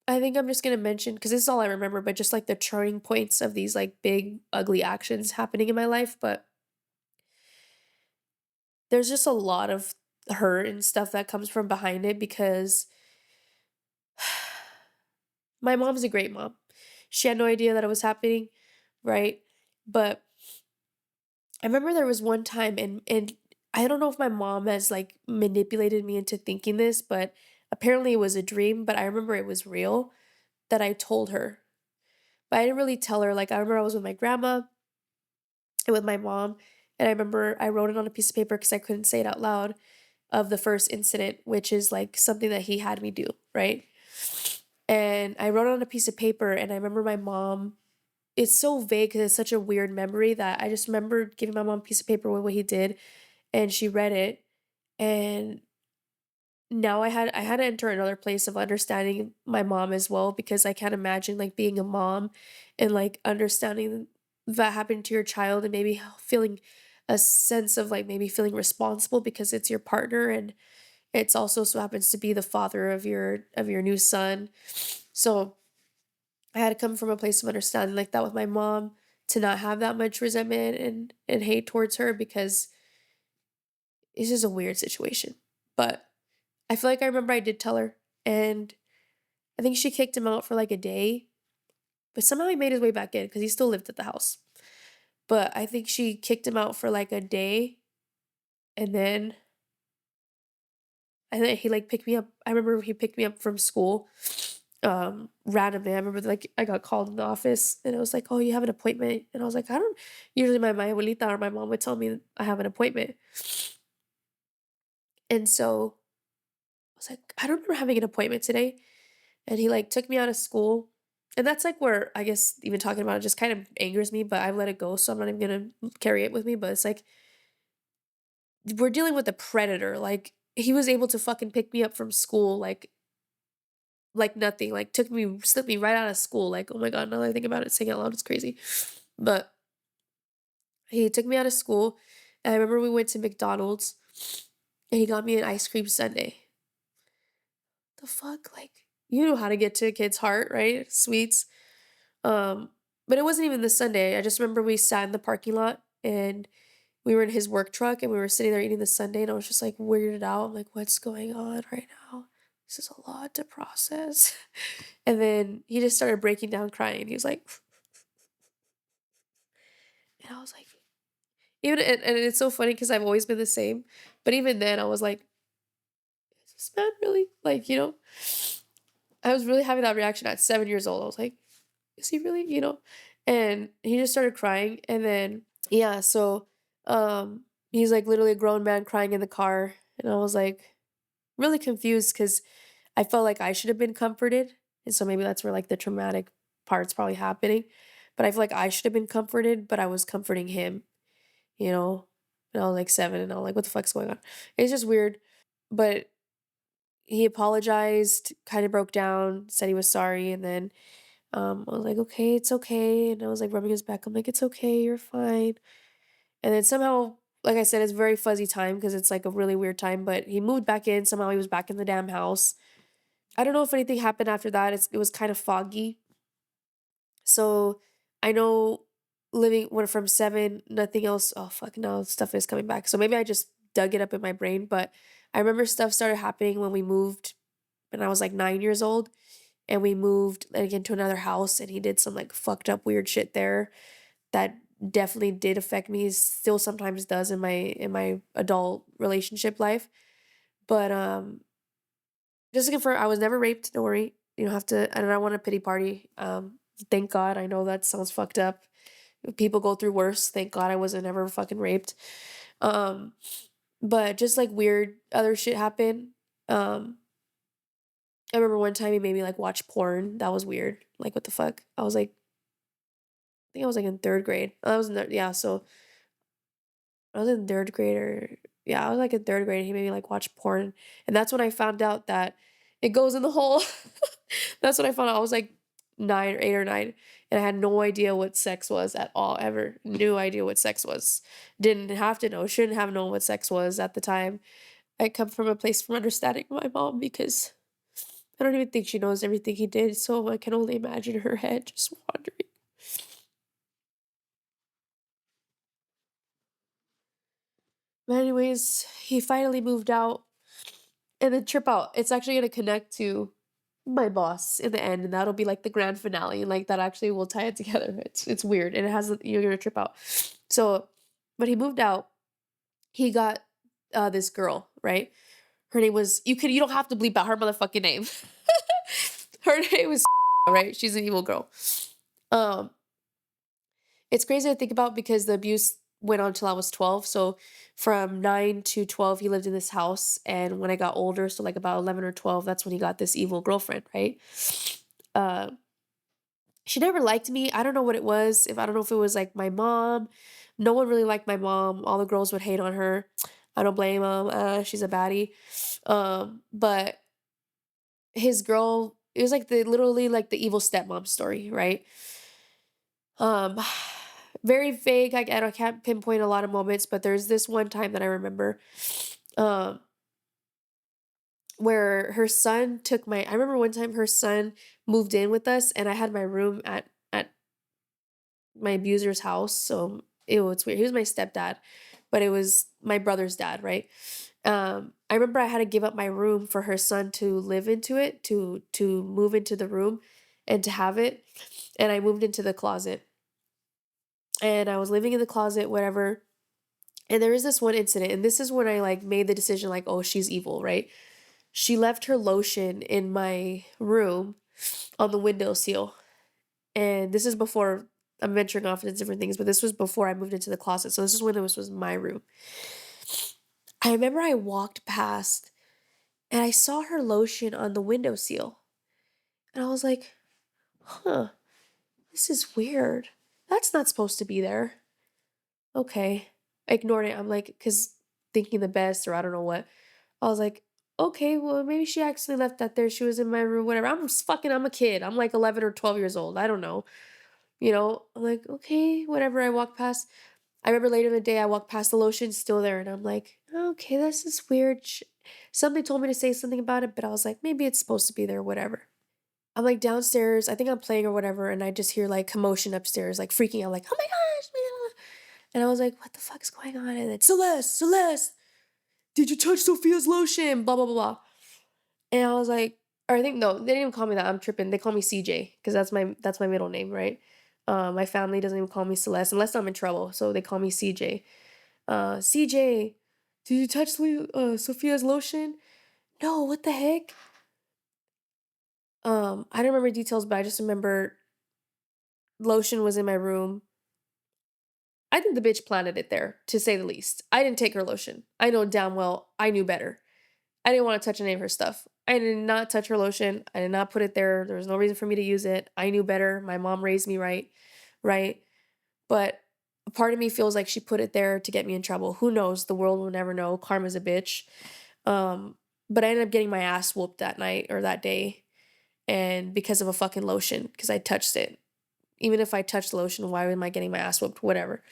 I think I'm just gonna mention because this is all I remember, but just like the turning points of these like big ugly actions happening in my life. But there's just a lot of hurt and stuff that comes from behind it because my mom's a great mom. She had no idea that it was happening, right? But I remember there was one time and I don't know if my mom has like manipulated me into thinking this, but apparently it was a dream, but I remember it was real that I told her. But I didn't really tell her. Like I remember I was with my grandma and with my mom, and I remember I wrote it on a piece of paper because I couldn't say it out loud of the first incident, which is like something that he had me do, right? And I wrote it on a piece of paper and I remember my mom, it's so vague because it's such a weird memory that I just remember giving my mom a piece of paper with what he did and she read it. And now I had to enter another place of understanding my mom as well because I can't imagine like being a mom and like understanding that happened to your child and maybe feeling a sense of like maybe feeling responsible because it's your partner and it's also so happens to be the father of your new son. So I had to come from a place of understanding like that with my mom to not have that much resentment and hate towards her because it's just a weird situation. But I feel like I remember I did tell her, and I think she kicked him out for like a day, but somehow he made his way back in because he still lived at the house. But I think she kicked him out for like a day, and then he like picked me up. I remember he picked me up from school, randomly. I remember like I got called in the office, and it was like, "Oh, you have an appointment," and I was like, "I don't." Usually, my abuelita or my mom would tell me I have an appointment, and so I was like, "I don't remember having an appointment today." And he like took me out of school. And that's like where I guess even talking about it just kind of angers me, but I've let it go, so I'm not even gonna carry it with me. But it's like we're dealing with a predator. Like he was able to fucking pick me up from school like nothing. Like slipped me right out of school. Like, oh my god, now that I think about it, saying it out loud, it's crazy. But he took me out of school, and I remember we went to McDonald's, and he got me an ice cream sundae. The fuck? Like, you know how to get to a kid's heart, right? Sweets. Um, but it wasn't even the Sunday. I just remember we sat in the parking lot, and we were in his work truck, and we were sitting there eating the sundae, and I was just like weirded out. I'm like, what's going on right now? This is a lot to process. And then he just started breaking down crying. He was like, and I was like, and it's so funny because I've always been the same. But even then, I was like, is this man really? Like, I was really having that reaction at 7 years old. I was like, is he really? And he just started crying. And then, yeah, so he's like literally a grown man crying in the car. And I was like really confused because I felt like I should have been comforted. And so maybe that's where like the traumatic part's probably happening. But I feel like I should have been comforted, but I was comforting him, you know? And I was like 7, and I was like, what the fuck's going on? It's just weird. But he apologized, kind of broke down, said he was sorry, and then I was like, okay, it's okay. And I was like rubbing his back. I'm like, it's okay, you're fine. And then somehow, like I said, it's very fuzzy time because it's like a really weird time. But he moved back in. Somehow he was back in the damn house. I don't know if anything happened after that. It was kind of foggy. So I know living when from 7, nothing else. Oh fuck, no stuff is coming back. So maybe I just dug it up in my brain. But I remember stuff started happening when we moved when I was like 9 years old, and we moved like into another house, and he did some like fucked up weird shit there that definitely did affect me, still sometimes does in my adult relationship life. But just to confirm, I was never raped, don't worry. You don't have to, and I don't want a pity party. Thank God. I know that sounds fucked up. People go through worse. Thank God I wasn't ever fucking raped. Um but just like weird other shit happened. Um I remember one time he made me like watch porn. That was weird. Like what the fuck? I was like, I think I was like in 3rd grade. I was in there, yeah, so I was in 3rd grade or yeah, I was like in 3rd grade. He made me like watch porn. And that's when I found out that it goes in the hole. That's when I found out. I was like 9 or 8 or 9. And I had no idea what sex was at all, ever. No idea what sex was. Didn't have to know. Shouldn't have known what sex was at the time. I come from a place from understanding my mom because I don't even think she knows everything he did. So I can only imagine her head just wandering. But anyways, he finally moved out. And then trip out. It's actually gonna connect to my boss in the end, and that'll be like the grand finale. Like that actually will tie it together. It's weird, and it has you're gonna trip out. So, but he moved out. He got this girl, right? Her name was you don't have to bleep out her motherfucking name. Her name was right. She's an evil girl. Um, it's crazy to think about because the abuse went on till I was 12. So from 9 to 12, he lived in this house. And when I got older, so like about 11 or 12, that's when he got this evil girlfriend, right? Uh, she never liked me. I don't know what it was. If I don't know if it was like my mom. No one really liked my mom. All the girls would hate on her. I don't blame them. She's a baddie. But his girl, it was like the literally like the evil stepmom story, right? Um, very vague. I can't pinpoint a lot of moments, but there's this one time that I remember, um, where her son took my. I remember one time her son moved in with us, and I had my room at my abuser's house. So it's weird. He was my stepdad, but it was my brother's dad, right? I remember I had to give up my room for her son to live into it, to move into the room and to have it, and I moved into the closet, and I was living in the closet, whatever, and there is this one incident, and this is when I, like, made the decision, like, "Oh, she's evil," right? She left her lotion in my room on the windowsill, and this is before I'm venturing off into different things, but this was before I moved into the closet, so this is when this was my room. I remember I walked past and I saw her lotion on the windowsill, and I was like, "Huh, this is weird. That's not supposed to be there." Okay. I ignored it. I'm like, cause thinking the best or I don't know what. I was like, "Okay, well, maybe she accidentally left that there. She was in my room, whatever." I'm a kid. I'm like 11 or 12 years old. I don't know. I'm like, "Okay, whatever." I walk past. I remember later in the day, I walked past the lotion still there, and I'm like, "Okay, this is weird." Something told me to say something about it, but I was like, maybe it's supposed to be there, whatever. I'm like downstairs, I think I'm playing or whatever, and I just hear like commotion upstairs, like freaking out, like, "Oh my gosh." And I was like, "What the fuck's going on?" And then, "Celeste, Celeste, did you touch Sophia's lotion?" Blah, blah, blah, blah. And I was like, or I think, no, they didn't even call me that. I'm tripping. They call me CJ because that's my middle name, right? My family doesn't even call me Celeste unless I'm in trouble. So they call me CJ. CJ, did you touch Sophia's lotion? No, what the heck? I don't remember details, but I just remember lotion was in my room. I think the bitch planted it there, to say the least. I didn't take her lotion. I know damn well I knew better. I didn't want to touch any of her stuff. I did not touch her lotion. I did not put it there. There was no reason for me to use it. I knew better. My mom raised me right, right? But a part of me feels like she put it there to get me in trouble. Who knows? The world will never know. Karma's a bitch. Um, but I ended up getting my ass whooped that night or that day, and because of a fucking lotion, because I touched it. Even if I touched lotion, why am I getting my ass whooped? Whatever.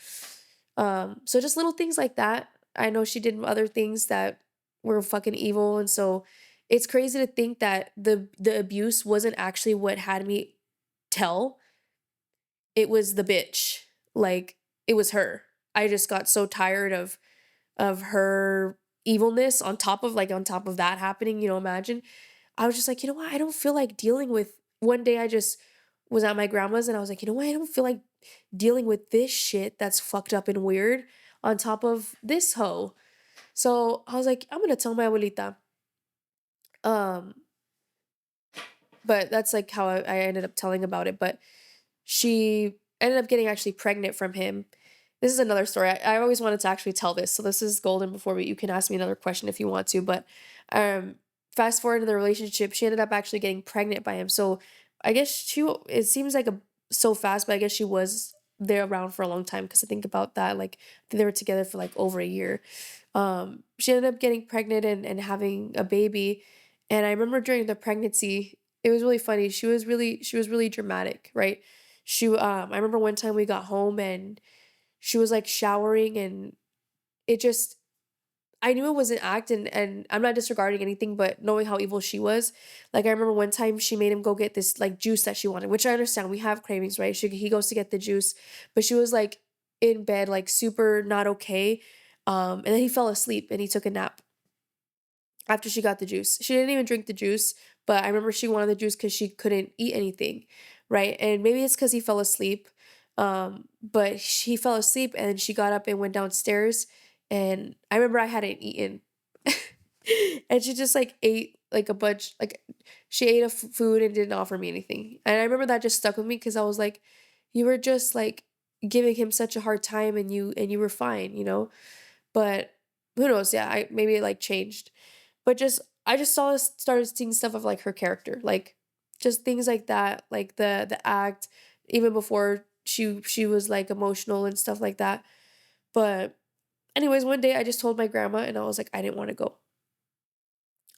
So just little things like that. I know she did other things that were fucking evil, and so it's crazy to think that the abuse wasn't actually what had me tell. It was the bitch. Like it was her. I just got so tired of her evilness on top of that happening, imagine. I was just like, "You know what? I don't feel like dealing with." One day I just was at my grandma's and I was like, "You know what? I don't feel like dealing with this shit that's fucked up and weird on top of this hoe." So I was like, "I'm gonna tell my abuelita." Um, but that's like how I ended up telling about it. But she ended up getting actually pregnant from him. This is another story. I always wanted to actually tell this. So this is golden before you can ask me another question if you want to. But um fast forward in the relationship, she ended up actually getting pregnant by him. So I guess it seems like so fast, but I guess she was there around for a long time because I think about that. Like they were together for like over a year. She ended up getting pregnant and having a baby. And I remember during the pregnancy, it was really funny. She was really dramatic, right? I remember one time we got home and she was like showering and it just I knew it was an act and I'm not disregarding anything, but knowing how evil she was, like I remember one time she made him go get this like juice that she wanted, which I understand we have cravings, right? He goes to get the juice, but she was like in bed, like super not okay. And then he fell asleep and he took a nap after she got the juice. She didn't even drink the juice, but I remember she wanted the juice because she couldn't eat anything, right? And maybe it's because he fell asleep. But he fell asleep and she got up and went downstairs. And I remember I hadn't eaten. And she just like ate like a bunch, like she ate food and didn't offer me anything. And I remember that just stuck with me because I was like, you were just like giving him such a hard time and you were fine. But who knows? Yeah, I maybe it like changed. But I just started seeing stuff of like her character, like just things like that, like the act, even before she was like emotional and stuff like that. But anyways, one day I just told my grandma and I was like, I didn't want to go.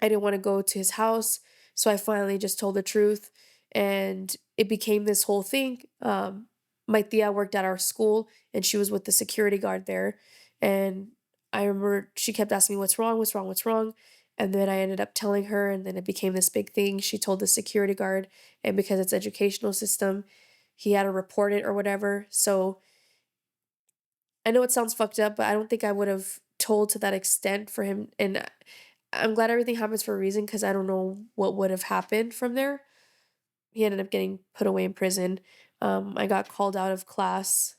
I didn't want to go to his house. So I finally just told the truth and it became this whole thing. My tia worked at our school and she was with the security guard there. And I remember she kept asking me, "What's wrong? What's wrong? What's wrong?" And then I ended up telling her, and then it became this big thing. She told the security guard, and because it's educational system, he had to report it or whatever. So I know it sounds fucked up, but I don't think I would have told to that extent for him, and I'm glad everything happens for a reason because I don't know what would have happened from there. He ended up getting put away in prison. I got called out of class.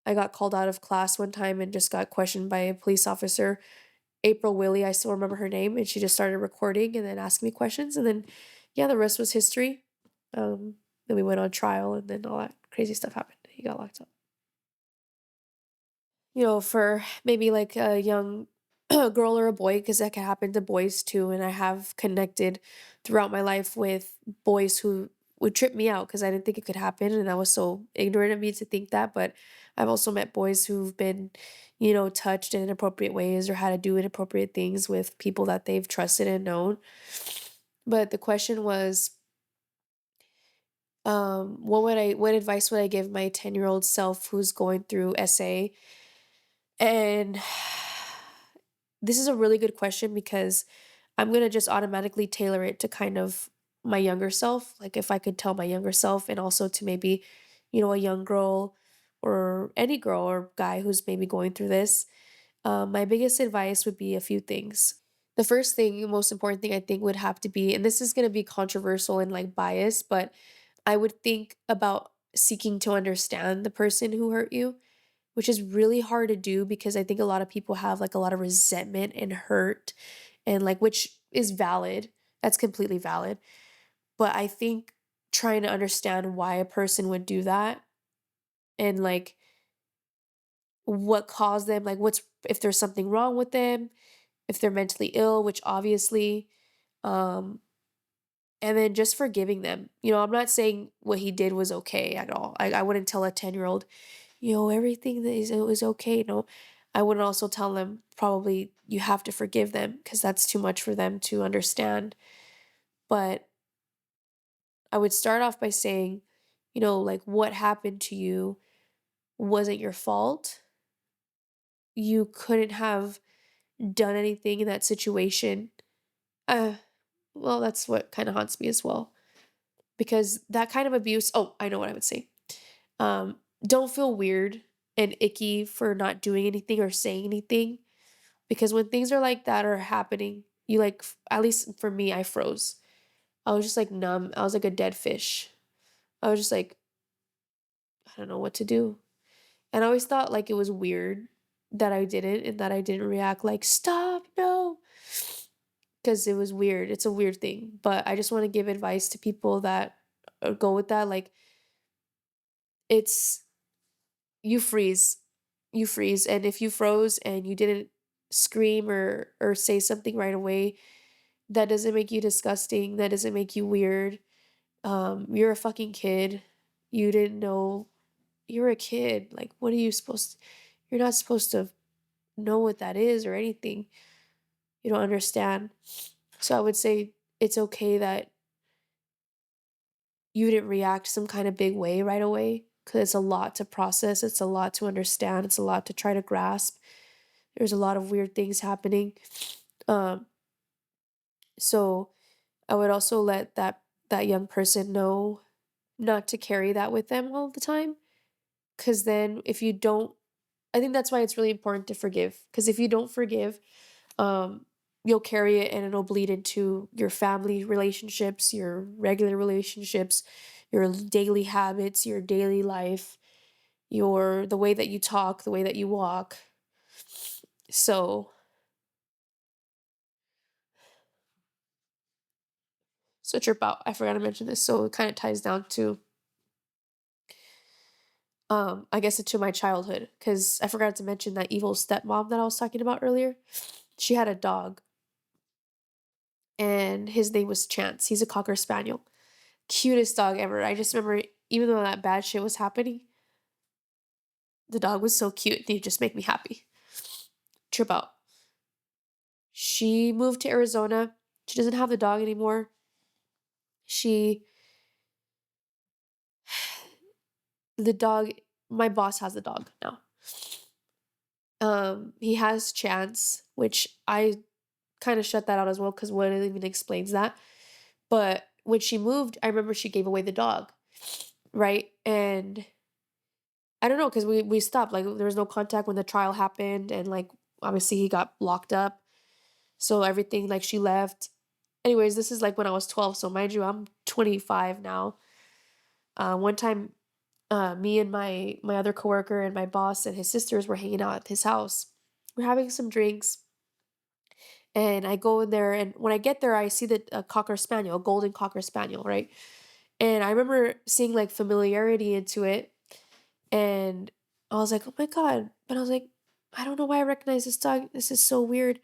I got called out of class one time and just got questioned by a police officer. April Willie, I still remember her name, and she just started recording and then asking me questions, and then yeah, the rest was history. Um, then we went on trial, and then all that crazy stuff happened. He got locked up. For maybe like a young girl or a boy, because that can happen to boys too. And I have connected throughout my life with boys who would trip me out because I didn't think it could happen. And that was so ignorant of me to think that. But I've also met boys who've been, touched in inappropriate ways or had to do inappropriate things with people that they've trusted and known. But the question was, what advice would I give my 10-year-old self who's going through SA? And this is a really good question because I'm going to just automatically tailor it to kind of my younger self. Like if I could tell my younger self and also to maybe, a young girl or any girl or guy who's maybe going through this, my biggest advice would be a few things. The first thing, most important thing I think would have to be, and this is going to be controversial and like biased, but I would think about seeking to understand the person who hurt you, which is really hard to do because I think a lot of people have like a lot of resentment and hurt and like which is valid. That's completely valid. But I think trying to understand why a person would do that and like what caused them, like what's if there's something wrong with them, if they're mentally ill, which obviously um and then just forgiving them. I'm not saying what he did was okay at all. I wouldn't tell a 10-year-old, everything that is it was okay. No, I wouldn't also tell them probably you have to forgive them because that's too much for them to understand. But I would start off by saying, like what happened to you wasn't your fault. You couldn't have done anything in that situation. Uh, well, that's what kind of haunts me as well. Because that kind of abuse, oh, I know what I would say. Don't feel weird and icky for not doing anything or saying anything because when things are like that are happening, you like at least for me, I froze. I was just like numb. I was like a dead fish. I was just like, I don't know what to do. And I always thought like it was weird that I didn't and that I didn't react like, stop, no. Because it was weird. It's a weird thing. But I just want to give advice to people that go with that. Like, it's you freeze. You freeze. And if you froze and you didn't scream or say something right away, that doesn't make you disgusting. That doesn't make you weird. You're a fucking kid. You didn't know you're a kid. Like what are you supposed to, you're not supposed to know what that is or anything. You don't understand. So I would say it's okay that you didn't react some kind of big way right away because it's a lot to process. It's a lot to understand. It's a lot to try to grasp. There's a lot of weird things happening. Um, so I would also let that young person know not to carry that with them all the time. Cause then if you don't, I think that's why it's really important to forgive. Cause if you don't forgive, um, you'll carry it and it'll bleed into your family relationships, your regular relationships, your daily habits, your daily life, your the way that you talk, the way that you walk. So trip out. I forgot to mention this. So it kind of ties down to I guess to my childhood. Cause I forgot to mention that evil stepmom that I was talking about earlier. She had a dog and his name was Chance. He's a cocker spaniel. Cutest dog ever. I just remember even though that bad shit was happening, the dog was so cute. He just make me happy. Trip out. She moved to Arizona. She doesn't have the dog anymore. She the dog my boss has the dog now. He has Chance, which I kind of shut that out as well because what it even explains that. But when she moved, I remember she gave away the dog, right? And I don't know because we stopped. Like there was no contact when the trial happened, and like obviously he got locked up. So everything, like, she left. Anyways, this is like when I was 12. So mind you, I'm 25 now. One time, me and my other coworker and my boss and his sisters were hanging out at his house. We're having some drinks, and I go in there, and when I get there, I see the a cocker spaniel, a golden cocker spaniel, right? And I remember seeing like familiarity into it, and I was like, "Oh my god!" But I was like, "I don't know why I recognize this dog. This is so weird."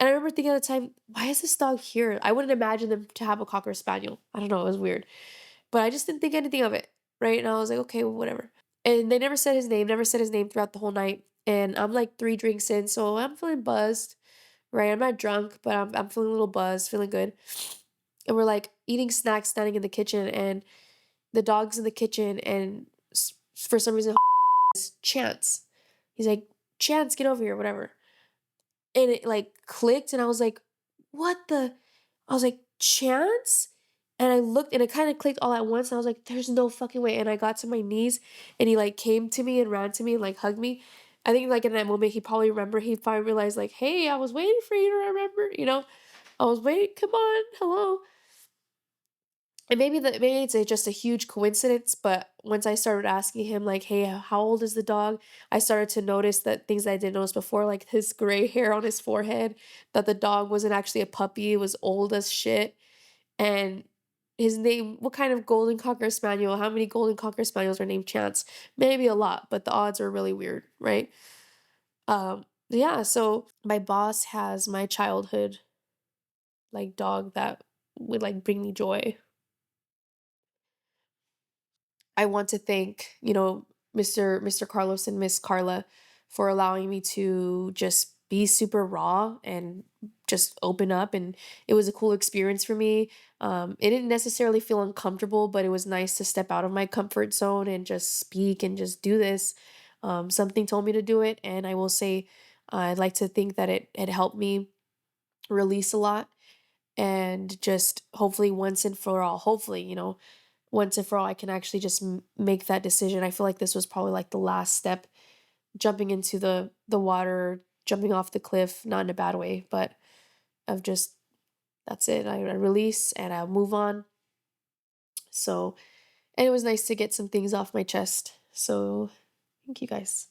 And I remember thinking at the time, "Why is this dog here?" I wouldn't imagine them to have a cocker spaniel. I don't know. It was weird, but I just didn't think anything of it, right? And I was like, "Okay, well, whatever." And they never said his name. Never said his name throughout the whole night. And I'm like 3 drinks in, so I'm feeling buzzed, right? I'm not drunk, but I'm feeling a little buzzed, feeling good. And we're like eating snacks, standing in the kitchen, and the dog's in the kitchen, and for some reason, Chance. He's like, Chance, get over here, whatever. And it like clicked, and I was like, what the? I was like, Chance? And I looked, and it kind of clicked all at once. And I was like, there's no fucking way. And I got to my knees, and he like came to me and ran to me and like hugged me. I think like in that moment, he probably remembered, he probably realized, like, hey, I was waiting for you to remember, I was waiting, come on, hello. And maybe it's just a huge coincidence, but once I started asking him like, "Hey, how old is the dog?" I started to notice that things that I didn't notice before, like his gray hair on his forehead, that the dog wasn't actually a puppy, it was old as shit. And his name, what kind of golden cocker spaniel? How many golden cocker spaniels are named Chance? Maybe a lot, but the odds are really weird, right? Yeah, so my boss has my childhood like dog that would like bring me joy. I want to thank, Mr. Carlos and Miss Carla for allowing me to just be super raw and just open up, and it was a cool experience for me. It didn't necessarily feel uncomfortable, but it was nice to step out of my comfort zone and just speak and just do this. Something told me to do it, and I will say I'd like to think that it helped me release a lot, and just hopefully once and for all, hopefully, once and for all, I can actually just make that decision. I feel like this was probably like the last step, jumping into the water, jumping off the cliff, not in a bad way, but of just that's it. I release and I'll move on. So, and it was nice to get some things off my chest. So, thank you guys.